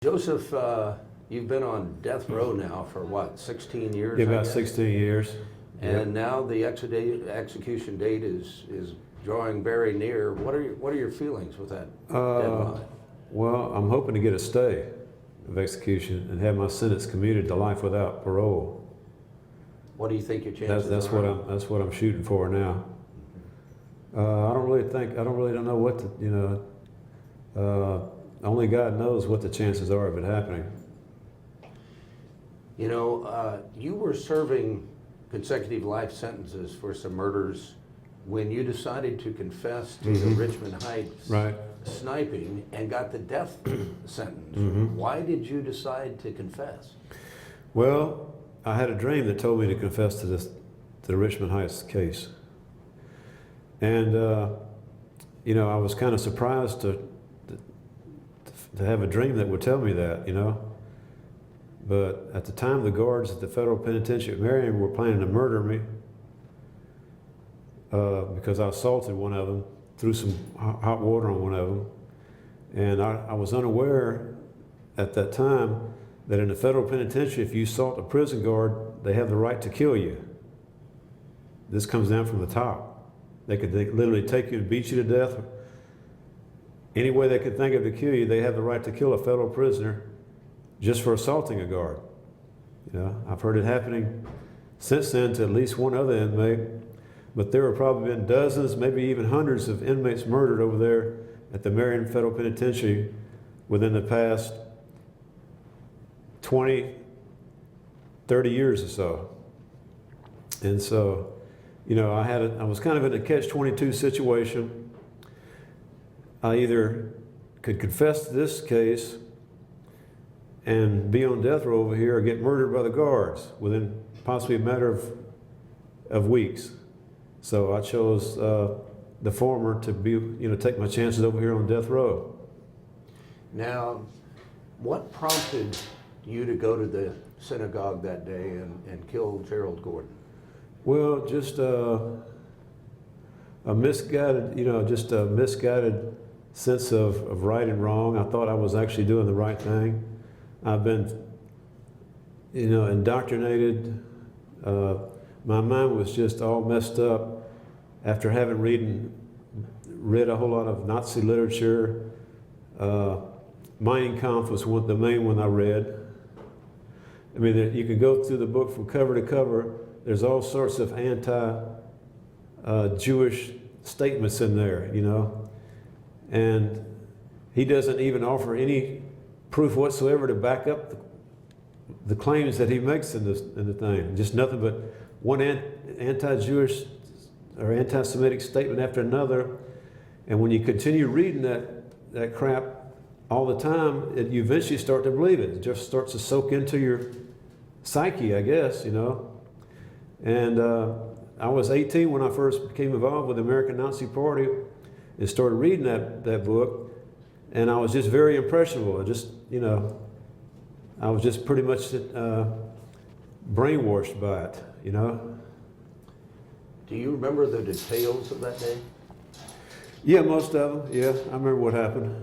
Joseph, you've been on death row now for what, 16 years? Yeah, I about guess? 16 years. And now the execution date is drawing very near. What are your feelings with that deadline? Well, I'm hoping to get a stay of execution and have my sentence commuted to life without parole. What do you think your chances That's are? that's what I'm shooting for now. I don't really know what only God knows what the chances are of it happening. You know, you were serving consecutive life sentences for some murders when you decided to confess to the Richmond Heights sniping and got the death sentence. Why did you decide to confess? Well, I had a dream that told me to confess to the Richmond Heights case. And, you know, I was kind of surprised to have a dream that would tell me that, you know. But at the time, the guards at the federal penitentiary at Marion were planning to murder me because I assaulted one of them, threw some hot water on one of them. And I was unaware at that time that in the federal penitentiary, if you assault a prison guard, they have the right to kill you. This comes down from the top. They could literally take you and beat you to death. Any way they could think of to kill you, they have the right to kill a federal prisoner just for assaulting a guard. You know, I've heard it happening since then to at least one other inmate, but there have probably been dozens, maybe even hundreds of inmates murdered over there at the Marion Federal Penitentiary within the past 20, 30 years or so. And so, you know, I was kind of in a catch-22 situation. I either could confess to this case and be on death row over here or get murdered by the guards within possibly a matter of weeks. So I chose the former to be, you know, take my chances over here on death row. Now, what prompted you to go to the synagogue that day and kill Gerald Gordon? Well, just a misguided, you know, just a misguided sense of right and wrong. I thought I was actually doing the right thing. I've been, you know, indoctrinated. My mind was just all messed up after having read a whole lot of Nazi literature. Mein Kampf was the main one I read. I mean, you can go through the book from cover to cover. There's all sorts of anti-Jewish statements in there, you know. And he doesn't even offer any proof whatsoever to back up the claims that he makes in the thing. Just nothing but one anti-Jewish or anti-Semitic statement after another. And when you continue reading that crap all the time, you eventually start to believe it. It just starts to soak into your psyche, I guess, you know. And I was 18 when I first became involved with the American Nazi Party and started reading that book. And I was just very impressionable. I was just pretty much brainwashed by it, you know. Do you remember the details of that day? Yeah, most of them. Yeah, I remember what happened.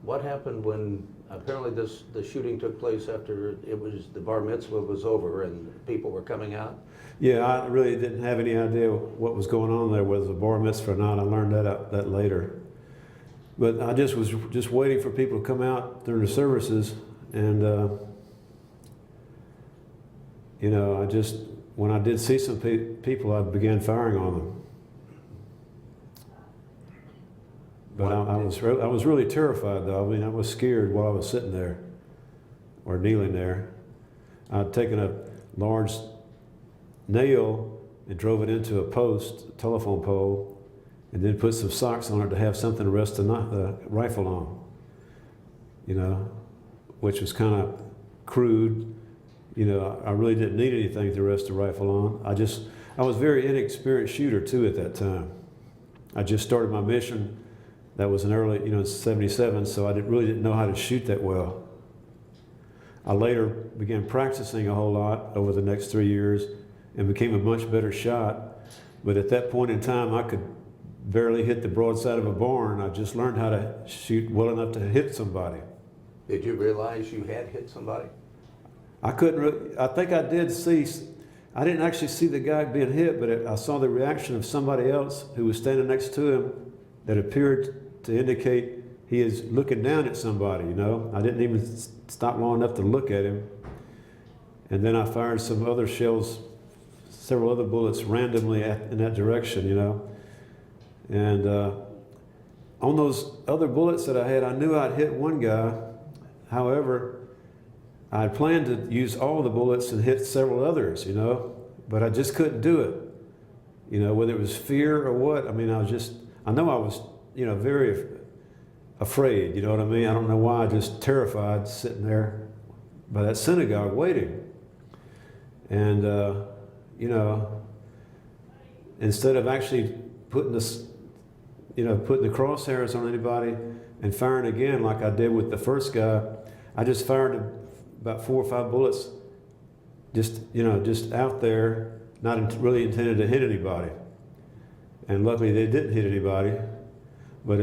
What happened when apparently the shooting took place after the bar mitzvah was over and people were coming out? Yeah, I really didn't have any idea what was going on there, whether it was a bar mitzvah or not. I learned that later. But I just was waiting for people to come out during the services, and you know, when I did see some people, I began firing on them. But I was really terrified, though. I mean, I was scared while I was sitting there or kneeling there. I'd taken a large nail and drove it into a telephone pole, and then put some socks on it to have something to rest the rifle on, you know, which was kind of crude. You know, I really didn't need anything to rest the rifle on. I was a very inexperienced shooter, too, at that time. I just started my mission. That was in early, you know, 77, so I really didn't know how to shoot that well. I later began practicing a whole lot over the next 3 years and became a much better shot. But at that point in time, I could barely hit the broadside of a barn. I just learned how to shoot well enough to hit somebody. Did you realize you had hit somebody? I couldn't really, I think I did see, I didn't actually see the guy being hit, but I saw the reaction of somebody else who was standing next to him that appeared to indicate he is looking down at somebody, you know. I didn't even stop long enough to look at him. And then I fired some other shells, several other bullets randomly in that direction, you know. And on those other bullets that I had, I knew I'd hit one guy. However, I had planned to use all the bullets and hit several others, you know, but I just couldn't do it. You know, whether it was fear or what, I mean, I know I was, you know, very afraid, you know what I mean? I don't know why, just terrified sitting there by that synagogue waiting. And, you know, instead of actually putting this, you know, putting the crosshairs on anybody and firing again like I did with the first guy, I just fired about 4 or 5 bullets, just, you know, just out there, not really intended to hit anybody. And luckily they didn't hit anybody. But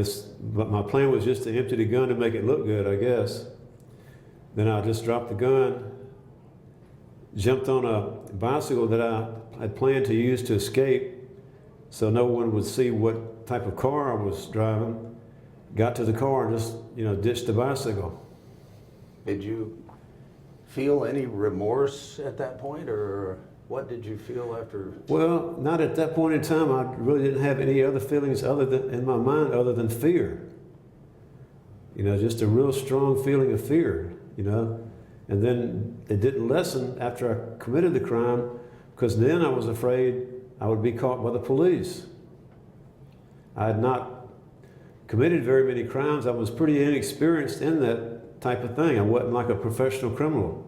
my plan was just to empty the gun to make it look good, I guess. Then I just dropped the gun, jumped on a bicycle that I had planned to use to escape so no one would see what type of car I was driving. Got to the car and just, you know, ditched the bicycle. Did you feel any remorse at that point, or what did you feel after? Well, not at that point in time. I really didn't have any other feelings in my mind other than fear. You know, just a real strong feeling of fear, you know. And then it didn't lessen after I committed the crime, because then I was afraid I would be caught by the police. I had not committed very many crimes. I was pretty inexperienced in that type of thing. I wasn't like a professional criminal.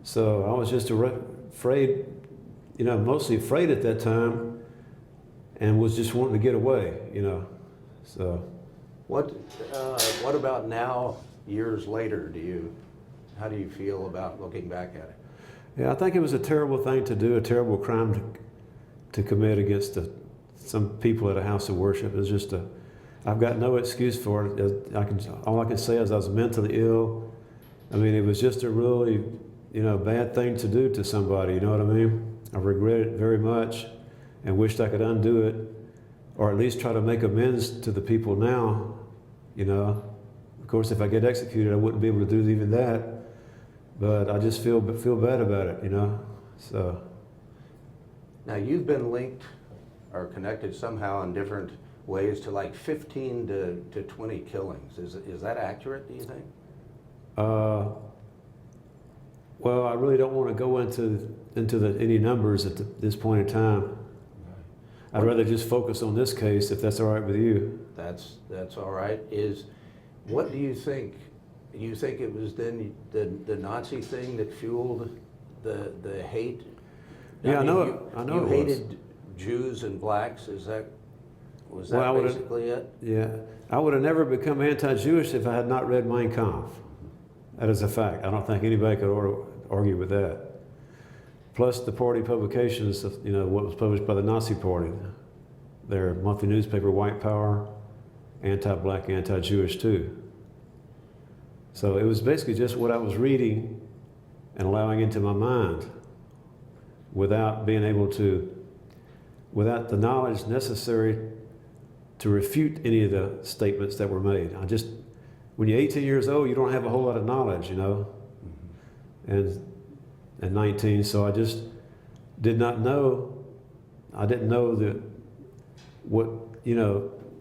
So I was just afraid, you know, mostly afraid at that time, and was just wanting to get away, you know. So, what about now, years later? How do you feel about looking back at it? Yeah, I think it was a terrible thing to do, a terrible crime to commit against some people at a house of worship. It was just I've got no excuse for it. All I can say is I was mentally ill. I mean, it was just a really, you know, bad thing to do to somebody, you know what I mean? I regret it very much and wished I could undo it, or at least try to make amends to the people now, you know. Of course, if I get executed, I wouldn't be able to do even that, but I just feel bad about it, you know, so. Now, you've been linked or connected somehow in different ways to like 15 to 20 killings. Is that accurate, do you think? Well, I really don't want to go into any numbers at this point in time. I'd rather just focus on this case, if that's all right with you. That's all right. What do you think? Do you think it was then the Nazi thing that fueled the hate? Yeah, I know You hated Jews and blacks. Was that basically it? Yeah, I would have never become anti-Jewish if I had not read Mein Kampf. That is a fact. I don't think anybody could argue with that. Plus the party publications, you know, what was published by the Nazi Party, their monthly newspaper, White Power, anti-black, anti-Jewish too. So it was basically just what I was reading and allowing into my mind without the knowledge necessary to refute any of the statements that were made. When you're 18 years old, you don't have a whole lot of knowledge, you know, and 19, so I just did not know. I didn't know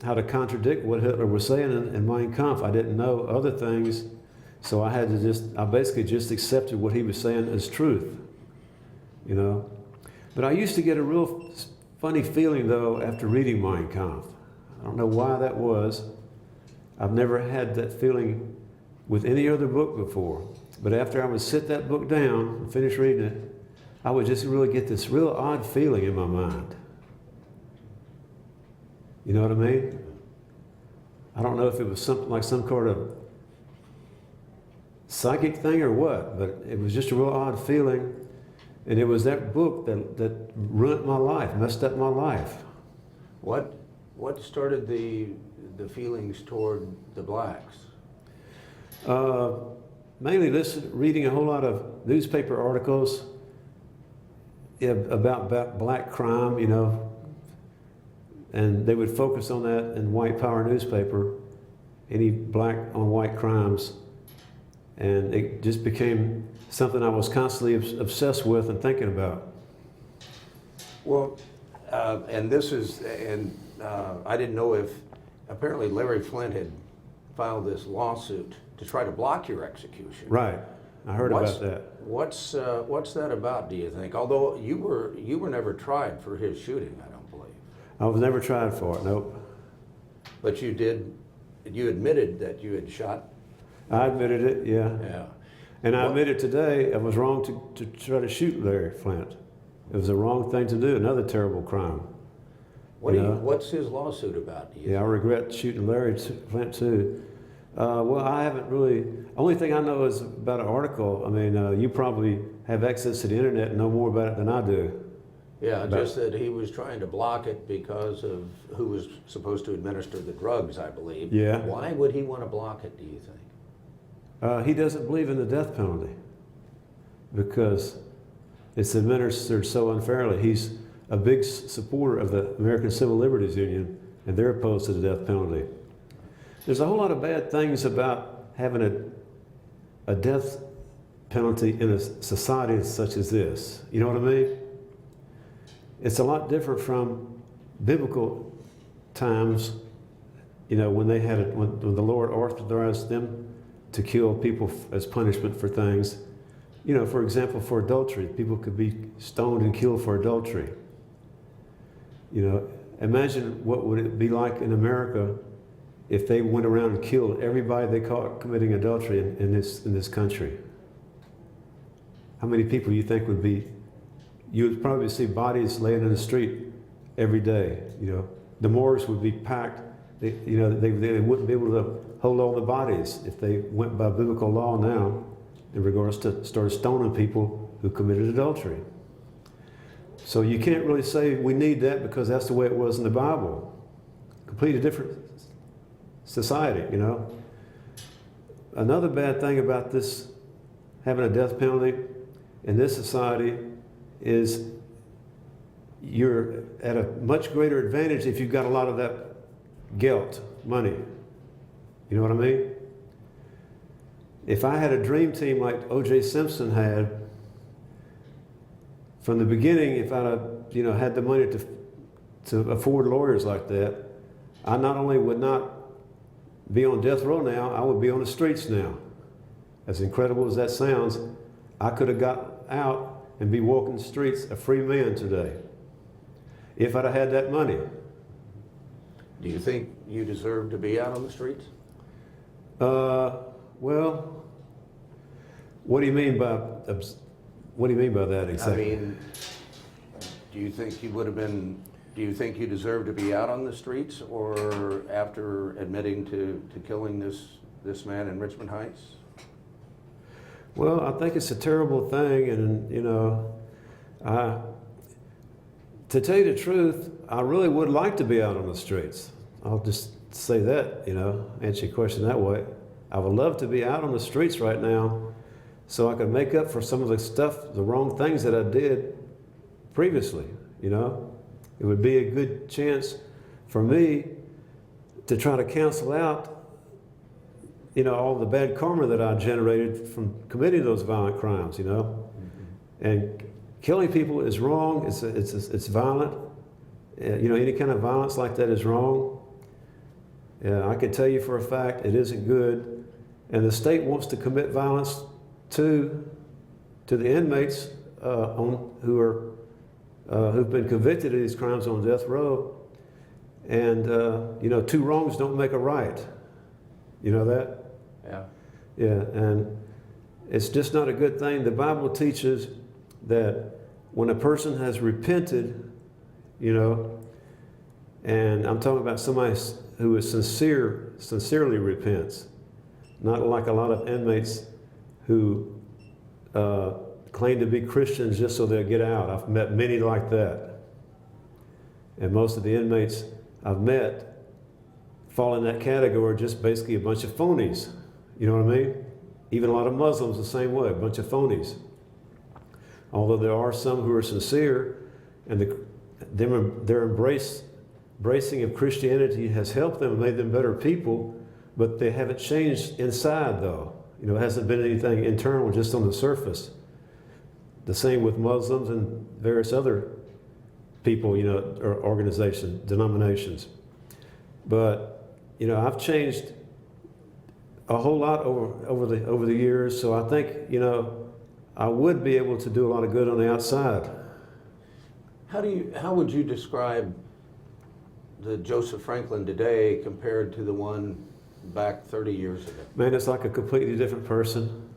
how to contradict what Hitler was saying in Mein Kampf. I didn't know other things, so I basically just accepted what he was saying as truth, you know. But I used to get a real funny feeling, though, after reading Mein Kampf. I don't know why that was. I've never had that feeling with any other book before. But after I would sit that book down and finish reading it, I would just really get this real odd feeling in my mind. You know what I mean? I don't know if it was something like some kind of psychic thing or what, but it was just a real odd feeling. And it was that book that ruined my life, messed up my life. What started the feelings toward the blacks? Mainly reading a whole lot of newspaper articles about black crime, you know, and they would focus on that in white power newspaper, any black on white crimes, and it just became something I was constantly obsessed with and thinking about. Well, and this is, and I didn't know if, apparently Larry Flynt had filed this lawsuit to try to block your execution. Right, I heard about that. What's that about, do you think? Although you were never tried for his shooting, I don't believe. I was never tried for it, nope. But you admitted that you had shot? I admitted it, yeah. Yeah. And I admitted today I was wrong to try to shoot Larry Flynt. It was the wrong thing to do, another terrible crime. What's his lawsuit about? Yeah, I regret shooting Larry Flynt too. Well, I haven't really, only thing I know is about an article. I mean, you probably have access to the internet and know more about it than I do. Yeah, just that he was trying to block it because of who was supposed to administer the drugs, I believe. Yeah. Why would he want to block it, do you think? He doesn't believe in the death penalty because it's administered so unfairly. He's a big supporter of the American Civil Liberties Union, and they're opposed to the death penalty. There's a whole lot of bad things about having a death penalty in a society such as this. You know what I mean? It's a lot different from biblical times, you know, when when the Lord authorized them to kill people as punishment for things. You know, for example, for adultery, people could be stoned and killed for adultery. You know, imagine what would it be like in America if they went around and killed everybody they caught committing adultery in this country. How many people you think would be? You would probably see bodies laying in the street every day. You know, the morgues would be packed. They wouldn't be able to hold all the bodies if they went by biblical law now in regards to start stoning people who committed adultery. So you can't really say we need that because that's the way it was in the Bible. Completely different society, you know. Another bad thing about this, having a death penalty in this society, is you're at a much greater advantage if you've got a lot of that guilt, money. You know what I mean? If I had a dream team like O.J. Simpson had, from the beginning, if I'd have, had the money to afford lawyers like that, I not only would not be on death row now, I would be on the streets now. As incredible as that sounds, I could have got out and be walking the streets a free man today if I'd have had that money. Do you think you deserve to be out on the streets? Well, what do you mean by that exactly? I mean, do you think you deserve to be out on the streets, or after admitting to killing this man in Richmond Heights? Well, I think it's a terrible thing, and to tell you the truth, I really would like to be out on the streets. I'll just say that, answer your question that way. I would love to be out on the streets right now so I could make up for some of the wrong things that I did previously, It would be a good chance for me to try to cancel out, all the bad karma that I generated from committing those violent crimes, Mm-hmm. And killing people is wrong. It's violent. Any kind of violence like that is wrong. I can tell you for a fact it isn't good. And the state wants to commit violence to the inmates who've been convicted of these crimes on death row. And, two wrongs don't make a right. You know that? Yeah. Yeah, and it's just not a good thing. The Bible teaches that when a person has repented, and I'm talking about somebody who is sincerely repents, not like a lot of inmates who claim to be Christians just so they'll get out. I've met many like that. And most of the inmates I've met fall in that category, just basically a bunch of phonies, You know what I mean? Even a lot of Muslims the same way, a bunch of phonies. Although there are some who are sincere, and their embracing of Christianity has helped them and made them better people, but they haven't changed inside though. You know, it hasn't been anything internal, just on the surface. The same with Muslims and various other people, you know, or organizations, denominations. But, you know, I've changed a whole lot over the years, so I think, you know, I would be able to do a lot of good on the outside. How would you describe the Joseph Franklin today compared to the one back 30 years ago? Man, it's like a completely different person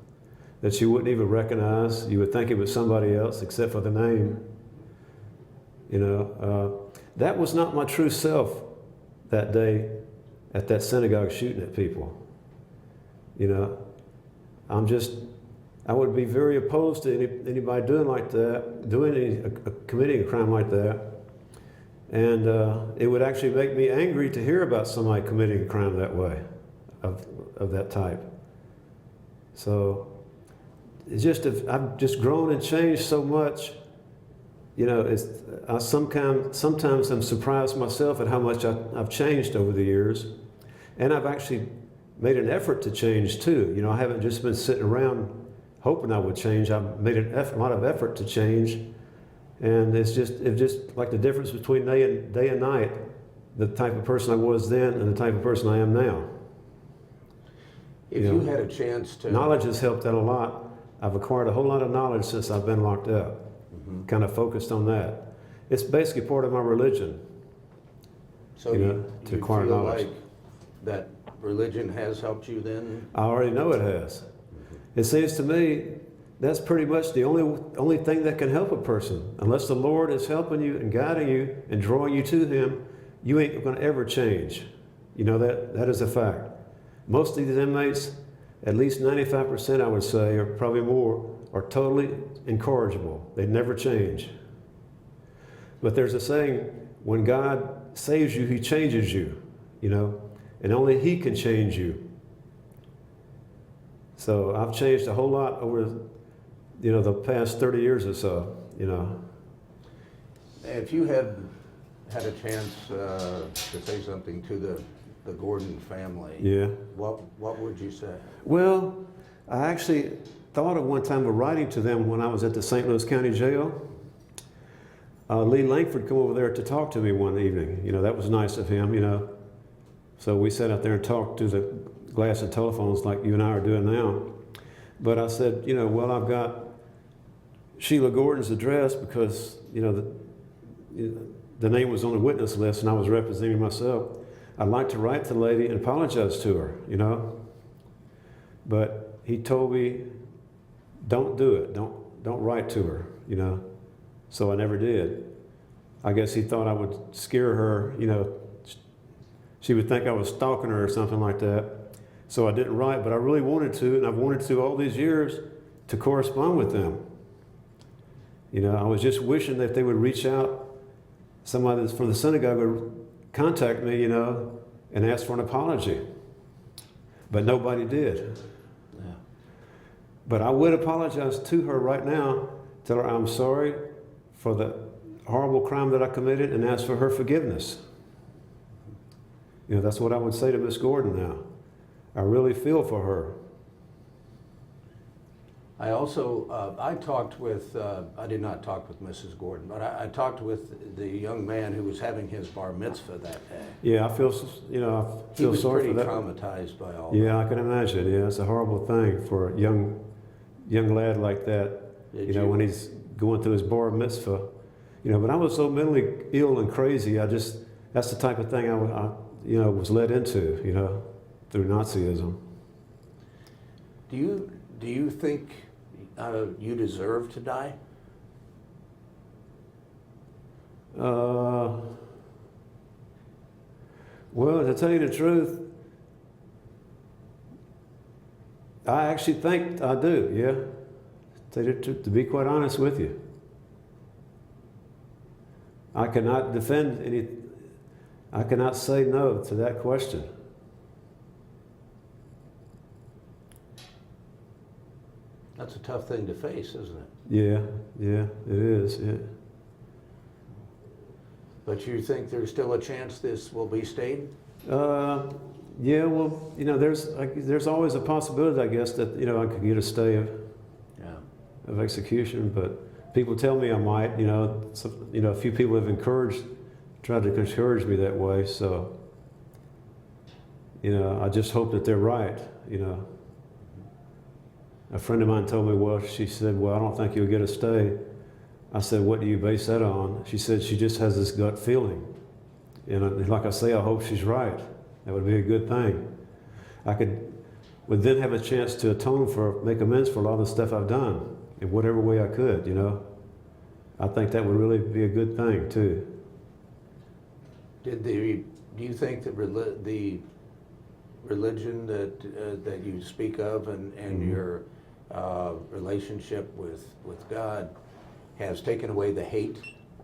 that you wouldn't even recognize. You would think it was somebody else except for the name. You know, that was not my true self that day at that synagogue shooting at people. You know, I would be very opposed to anybody doing like that, committing a crime like that. And it would actually make me angry to hear about somebody committing a crime that way, of that type. So it's just, I've just grown and changed so much. You know, sometimes I'm surprised myself at how much I've changed over the years. And I've actually made an effort to change too. You know, I haven't just been sitting around hoping I would change. I've made a lot of effort to change. And it's just like the difference between day and night, the type of person I was then and the type of person I am now. If you had a chance to... Knowledge has helped out a lot. I've acquired a whole lot of knowledge since I've been locked up. Kind of focused on that. It's basically part of my religion. So to acquire feel knowledge. Like that religion has helped you then? I already know it has. It seems to me that's pretty much the only thing that can help a person. Unless the Lord is helping you and guiding you and drawing you to Him, you ain't going to ever change. You know, that is a fact. Most of these inmates, at least 95% I would say, or probably more, are totally incorrigible. They never change. But there's a saying, when God saves you, He changes you, you know, and only He can change you. So I've changed a whole lot over, you know, the past 30 years or so, you know. If you had a chance to say something to the Gordon family, yeah, what would you say? Well, I actually thought of one time of writing to them when I was at the St. Louis County Jail. Lee Langford came over there to talk to me one evening. You know, that was nice of him, you know. So we sat out there and talked to the glass of telephones like you and I are doing now. But I said, you know, well, I've got Sheila Gordon's address because, you know, the name was on the witness list and I was representing myself. I'd like to write to the lady and apologize to her, you know. But he told me, don't do it. Don't write to her, you know. So I never did. I guess he thought I would scare her, you know. She would think I was stalking her or something like that. So I didn't write, but I really wanted to, and I've wanted to all these years to correspond with them. You know, I was just wishing that they would reach out, somebody that's from the synagogue would contact me, you know, and ask for an apology. But nobody did. Yeah. But I would apologize to her right now, tell her I'm sorry for the horrible crime that I committed and ask for her forgiveness. You know, that's what I would say to Miss Gordon now. I really feel for her. I also, I talked with, I did not talk with Mrs. Gordon, but I talked with the young man who was having his bar mitzvah that day. Yeah, I feel, you know, I feel sorry for that. He was pretty traumatized by all Yeah, that. I can imagine. Yeah, it's a horrible thing for a young lad like that. You know, when he's going through his bar mitzvah. You know, but I was so mentally ill and crazy. That's the type of thing I you know, was led into, you know, through Nazism. Do you think you deserve to die? Well, to tell you the truth, I actually think I do, yeah. To be quite honest with you. I cannot I cannot say no to that question. That's a tough thing to face, isn't it? Yeah, yeah, it is. Yeah. But you think there's still a chance this will be stayed? Yeah, well, there's always a possibility, I guess, that I could get a stay of execution. But people tell me I might. A few people have tried to encourage me that way. So, I just hope that they're right. A friend of mine told me, well, she said, well, I don't think you'll get a stay. I said, what do you base that on? She said she just has this gut feeling. And like I say, I hope she's right. That would be a good thing. Would then have a chance to make amends for a lot of the stuff I've done in whatever way I could, I think that would really be a good thing too. Do you think that the religion that you speak of and your relationship with God has taken away the hate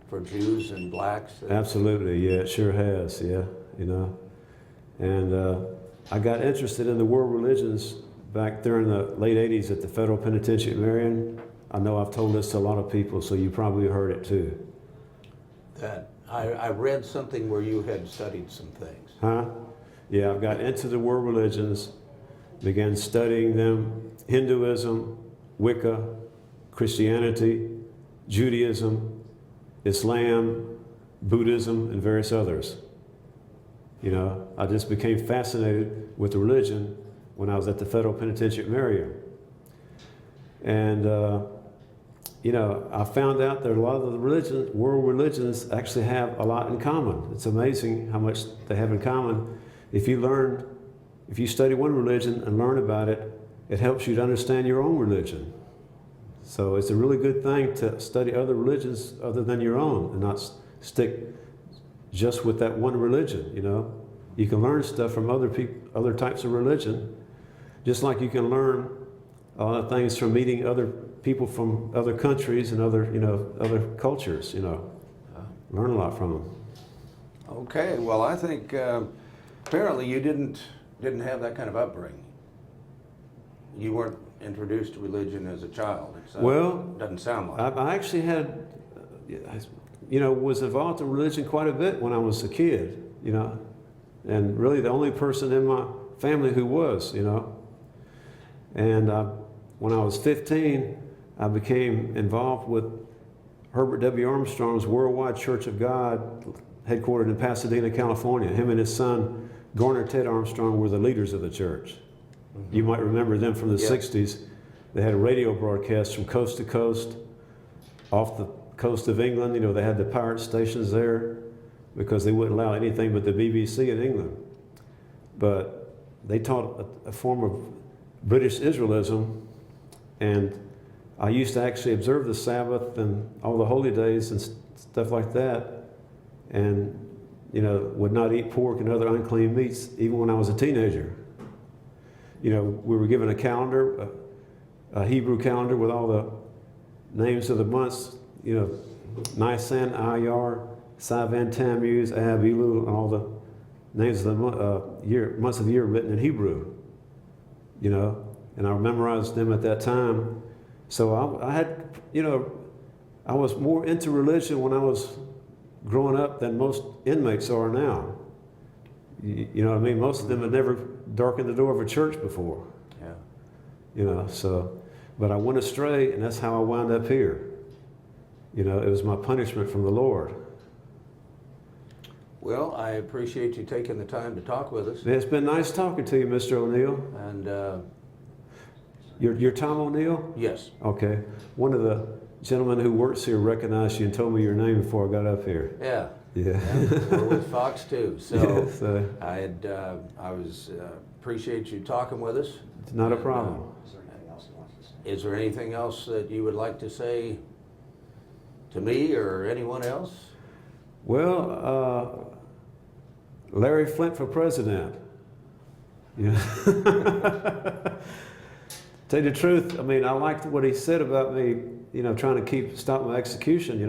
for Jews and blacks? Absolutely, yeah, it sure has, yeah, And I got interested in the world religions back during the late 80s at the Federal Penitentiary at Marion. I know I've told this to a lot of people, so you probably heard it too. That I read something where you had studied some things. Huh? Yeah, I've got into the world religions, began studying them: Hinduism, Wicca, Christianity, Judaism, Islam, Buddhism, and various others. I just became fascinated with the religion when I was at the Federal Penitentiary at Marion. And, I found out that a lot of the world religions actually have a lot in common. It's amazing how much they have in common. If you study one religion and learn about it, it helps you to understand your own religion. So it's a really good thing to study other religions other than your own and not stick just with that one religion, You can learn stuff from other types of religion, just like you can learn a lot of things from meeting other people from other countries and other cultures, Learn a lot from them. Okay, well, I think apparently you didn't have that kind of upbringing. You weren't introduced to religion as a child. It doesn't sound like. I actually had, was involved in religion quite a bit when I was a kid, and really the only person in my family who was, And when I was 15, I became involved with Herbert W. Armstrong's Worldwide Church of God, headquartered in Pasadena, California. Him and his son, Garner Ted Armstrong, were the leaders of the church. Mm-hmm. You might remember them from the 60s. They had a radio broadcast from coast to coast, off the coast of England. They had the pirate stations there because they wouldn't allow anything but the BBC in England. But they taught a form of British Israelism, and I used to actually observe the Sabbath and all the holy days and stuff like that, and would not eat pork and other unclean meats even when I was a teenager. We were given a calendar, a Hebrew calendar with all the names of the months, Nisan, Iyar, Sivan, Tammuz, Ab, Elul, and all the names of the months of the year written in Hebrew. And I memorized them at that time. So I had, I was more into religion when I was growing up than most inmates are now. You know what I mean? Most of them had never darkened the door of a church before. Yeah. But I went astray, and that's how I wound up here. It was my punishment from the Lord. Well, I appreciate you taking the time to talk with us. It's been nice talking to you, Mr. O'Neill. And you're Tom O'Neill? Yes. Okay. One of the gentlemen who works here recognized you and told me your name before I got up here. Yeah. Yeah. We're with Fox too. So yes, appreciate you talking with us. It's not a problem. Is there anything else that you would like to say to me or anyone else? Well, Larry Flynt for president. Yeah. Tell you the truth, I mean, I liked what he said about me, trying to stop my execution,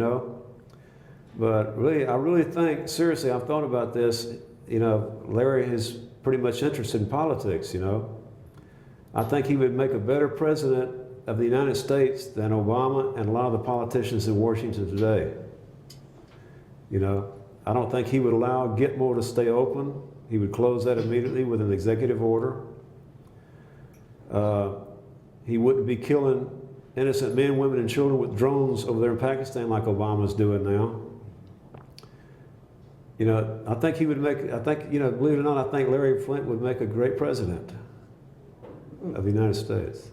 But really, I really think, seriously, I've thought about this, Larry is pretty much interested in politics, I think he would make a better president of the United States than Obama and a lot of the politicians in Washington today. You know, I don't think he would allow Gitmo to stay open. He would close that immediately with an executive order. He wouldn't be killing innocent men, women, and children with drones over there in Pakistan like Obama's doing now. You know, I think he would make, you know, believe it or not, I think Larry Flynt would make a great president of the United States.